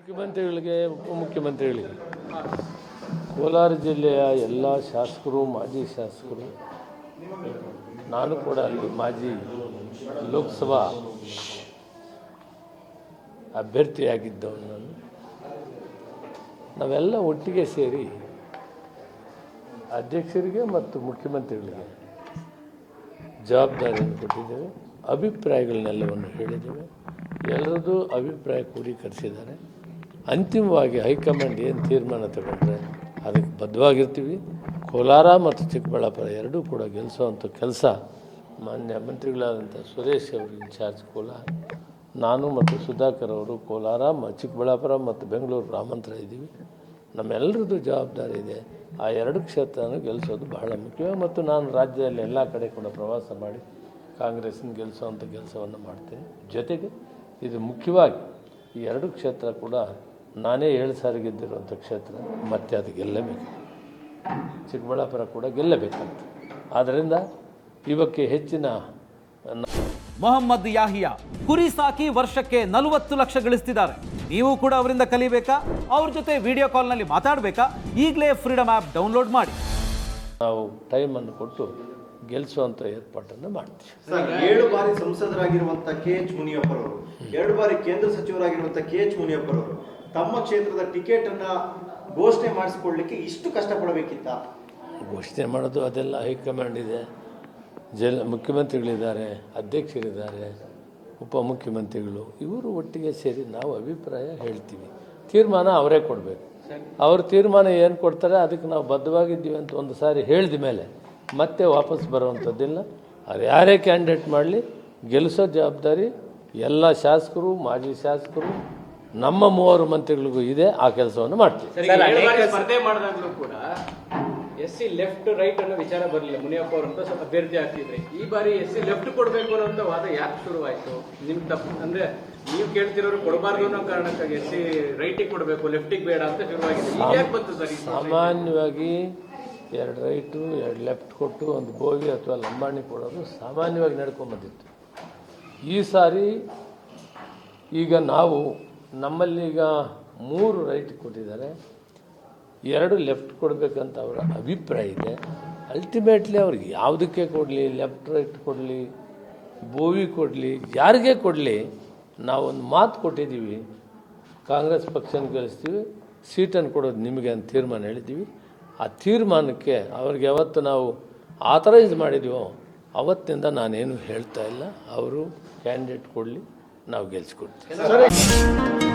ಮುಖ್ಯಮಂತ್ರಿಗಳಿಗೆ ಉಪಮುಖ್ಯಮಂತ್ರಿಗಳಿಗೆ ಕೋಲಾರ ಜಿಲ್ಲೆಯ ಎಲ್ಲ ಶಾಸಕರು ಮಾಜಿ ಶಾಸಕರು ನಾನು ಕೂಡ ಅಲ್ಲಿ ಮಾಜಿ ಲೋಕಸಭಾ ಅಭ್ಯರ್ಥಿಯಾಗಿದ್ದವನು ನಾನು ನಾವೆಲ್ಲ ಒಟ್ಟಿಗೆ ಸೇರಿ ಅಧ್ಯಕ್ಷರಿಗೆ ಮತ್ತು ಮುಖ್ಯಮಂತ್ರಿಗಳಿಗೆ ಜವಾಬ್ದಾರಿಯನ್ನು ಕೊಟ್ಟಿದ್ದೇವೆ. ಅಭಿಪ್ರಾಯಗಳನ್ನೆಲ್ಲವನ್ನು ಹೇಳಿದ್ದೇವೆ. ಎಲ್ಲರದ್ದು ಅಭಿಪ್ರಾಯ ಕ್ರೋಢೀಕರಿಸಿದ್ದಾರೆ. ಅಂತಿಮವಾಗಿ ಹೈಕಮಾಂಡ್ ಏನು ತೀರ್ಮಾನ ತಗೊಂಡ್ರೆ ಅದಕ್ಕೆ ಬದ್ಧವಾಗಿರ್ತೀವಿ. ಕೋಲಾರ ಮತ್ತು ಚಿಕ್ಕಬಳ್ಳಾಪುರ ಎರಡೂ ಕೂಡ ಗೆಲ್ಲಿಸುವಂಥ ಕೆಲಸ ಮಾನ್ಯ ಮಂತ್ರಿಗಳಾದಂಥ ಸುರೇಶ್ ಅವರು ಇನ್ಚಾರ್ಜ್ ಕೋಲಾರ, ನಾನು ಮತ್ತು ಸುಧಾಕರ್ ಅವರು ಕೋಲಾರ ಚಿಕ್ಕಬಳ್ಳಾಪುರ ಮತ್ತು ಬೆಂಗಳೂರು ಗ್ರಾಮಾಂತರ ಇದ್ದೀವಿ. ನಮ್ಮೆಲ್ಲರದ್ದು ಜವಾಬ್ದಾರಿ ಇದೆ. ಆ ಎರಡು ಕ್ಷೇತ್ರನ ಗೆಲ್ಲಿಸೋದು ಬಹಳ ಮುಖ್ಯ. ಮತ್ತು ನಾನು ರಾಜ್ಯದಲ್ಲಿ ಎಲ್ಲ ಕಡೆ ಕೂಡ ಪ್ರವಾಸ ಮಾಡಿ ಕಾಂಗ್ರೆಸ್ನ ಗೆಲ್ಲಿಸುವಂಥ ಕೆಲಸವನ್ನು ಮಾಡ್ತೇನೆ. ಜೊತೆಗೆ ಇದು ಮುಖ್ಯವಾಗಿ ಈ ಎರಡು ಕ್ಷೇತ್ರ ಕೂಡ ನಾನೇ 7 ಸಾರಿ ಗೆದ್ದಿರುವಂಥ ಕ್ಷೇತ್ರ, ಮತ್ತೆ ಅದು ಗೆಲ್ಲಬೇಕು. ಚಿಕ್ಕಬಳ್ಳಾಪುರ ಕೂಡ ಗೆಲ್ಲಬೇಕಂತ. ಆದ್ದರಿಂದ ಇವಕ್ಕೆ ಹೆಚ್ಚಿನ ಮೊಹಮ್ಮದ್ ಯಾಹಿಯಾ ಕುರಿ ಸಾಕಿ ವರ್ಷಕ್ಕೆ 40 ಲಕ್ಷ ಗಳಿಸ್ತಿದ್ದಾರೆ. ನೀವು ಕೂಡ ಅವರಿಂದ ಕಲಿಬೇಕಾ? ಅವ್ರ ಜೊತೆ ವಿಡಿಯೋ ಕಾಲ್ನಲ್ಲಿ ಮಾತಾಡಬೇಕಾ? ಈಗಲೇ ಫ್ರೀಡಮ್ ಆ್ಯಪ್ ಡೌನ್ಲೋಡ್ ಮಾಡಿ. ನಾವು ಟೈಮನ್ನು ಕೊಟ್ಟು ಗೆಲ್ಲಿಸುವಂಥ ಏರ್ಪಾಟನ್ನು ಮಾಡ್ತೀವಿ. 7 ಬಾರಿ ಸಂಸದರಾಗಿರುವಂಥ KH ಮುನಿಯಪ್ಪರವರು, 2 ಬಾರಿ ಕೇಂದ್ರ ಸಚಿವರಾಗಿರುವಂಥ KH ಮುನಿಯಪ್ಪರವರು ತಮ್ಮ ಕ್ಷೇತ್ರದ ಟಿಕೆಟ್ ಅನ್ನ ಘೋಷಣೆ ಮಾಡಿಸಿಕೊಳ್ಳಲಿಕ್ಕೆ ಇಷ್ಟು ಕಷ್ಟಪಡಬೇಕಿತ್ತ? ಘೋಷಣೆ ಮಾಡೋದು ಅದೆಲ್ಲ ಹೈಕಮಾಂಡ್ ಇದೆ. ಮುಖ್ಯಮಂತ್ರಿಗಳಿದ್ದಾರೆ, ಅಧ್ಯಕ್ಷರಿದ್ದಾರೆ, ಉಪಮುಖ್ಯಮಂತ್ರಿಗಳು, ಇವರು ಒಟ್ಟಿಗೆ ಸೇರಿ ನಾವು ಅಭಿಪ್ರಾಯ ಹೇಳ್ತೀವಿ. ತೀರ್ಮಾನ ಅವರೇ ಕೊಡಬೇಕು. ಅವ್ರ ತೀರ್ಮಾನ ಏನು ಕೊಡ್ತಾರೆ ಅದಕ್ಕೆ ನಾವು ಬದ್ಧವಾಗಿದ್ದೀವಿ ಅಂತ ಒಂದು ಸಾರಿ ಹೇಳಿದ ಮೇಲೆ ಮತ್ತೆ ವಾಪಸ್ ಬರುವಂಥದ್ದಿಲ್ಲ. ಅದು ಯಾರೇ ಕ್ಯಾಂಡಿಡೇಟ್ ಮಾಡಲಿ ಗೆಲ್ಲಿಸೋ ಜವಾಬ್ದಾರಿ ಎಲ್ಲ ಶಾಸಕರು, ಮಾಜಿ ಶಾಸಕರು, ನಮ್ಮ 3 ಮಂತ್ರಿಗಳಿಗೂ ಇದೆ. ಆ ಕೆಲಸವನ್ನು ಮಾಡ್ತೀವಿ. ಸ್ಪರ್ಧೆ ಮಾಡಿದಾಗಲೂ ಕೂಡ SC ಲೆಫ್ಟ್ ರೈಟ್ ಅನ್ನೋ ವಿಚಾರ ಬರಲಿಲ್ಲ. ಮುನಿಯಪ್ಪ ಅವರಂತ ಅಭ್ಯರ್ಥಿ ಆಗ್ತಿದ್ರೆ ಈ ಬಾರಿ SC ಲೆಫ್ಟ್ ಕೊಡಬೇಕು ಅನ್ನೋ ವಾದ ಯಾಕೆ ಶುರುವಾಯಿತು? ನಿಮ್ಗೆ ತಪ್ಪು ಅಂದ್ರೆ ನೀವು ಕೇಳ್ತಿರೋರು ಕೊಡಬಾರ್ದು ಅನ್ನೋ ಕಾರಣಕ್ಕಾಗಿ SC ರೈಟಿಗೆ ಕೊಡಬೇಕು, ಲೆಫ್ಟಿಗೆ ಬೇಡ ಅಂತ ಶುರುವಾಗಿದೆ. ಈಗ ಯಾಕೆ ಬಂತು ಸರ್? ಸಾಮಾನ್ಯವಾಗಿ 2 ರೈಟು 2 ಲೆಫ್ಟ್ ಕೊಟ್ಟು ಒಂದು ಬೋಗಿ ಅಥವಾ ಲಂಬಾಣಿ ಕೊಡೋದು ಸಾಮಾನ್ಯವಾಗಿ ನಡ್ಕೊಂಬಂದಿತ್ತು. ಈ ಸಾರಿ ಈಗ ನಾವು ನಮ್ಮಲ್ಲೀಗ 3 ರೈಟ್ ಕೊಟ್ಟಿದ್ದಾರೆ, 2 ಲೆಫ್ಟ್ ಕೊಡಬೇಕಂತ ಅವರ ಅಭಿಪ್ರಾಯ ಇದೆ. ಅಲ್ಟಿಮೇಟ್ಲಿ ಅವ್ರಿಗೆ ಯಾವುದಕ್ಕೆ ಕೊಡಲಿ, ಲೆಫ್ಟ್ ರೈಟ್ ಕೊಡಲಿ, ಬೋವಿ ಕೊಡಲಿ, ಯಾರಿಗೇ ಕೊಡಲಿ, ನಾವೊಂದು ಮಾತು ಕೊಟ್ಟಿದ್ದೀವಿ. ಕಾಂಗ್ರೆಸ್ ಪಕ್ಷನ ಗೆಲ್ಲಿಸ್ತೀವಿ, ಸೀಟನ್ನು ಕೊಡೋದು ನಿಮಗೆ ಅಂತ ತೀರ್ಮಾನ ಹೇಳಿದ್ದೀವಿ. ಆ ತೀರ್ಮಾನಕ್ಕೆ ಅವ್ರಿಗೆ ಯಾವತ್ತು ನಾವು ಆಥರೈಸ್ ಮಾಡಿದ್ದೀವೋ ಅವತ್ತಿನಿಂದ ನಾನೇನು ಹೇಳ್ತಾ ಇಲ್ಲ. ಅವರು ಕ್ಯಾಂಡಿಡೇಟ್ ಕೊಡಲಿ, ನಾವು ಗೆಲ್ಲಿಸ್ಕೊಡ್ತೀವಿ.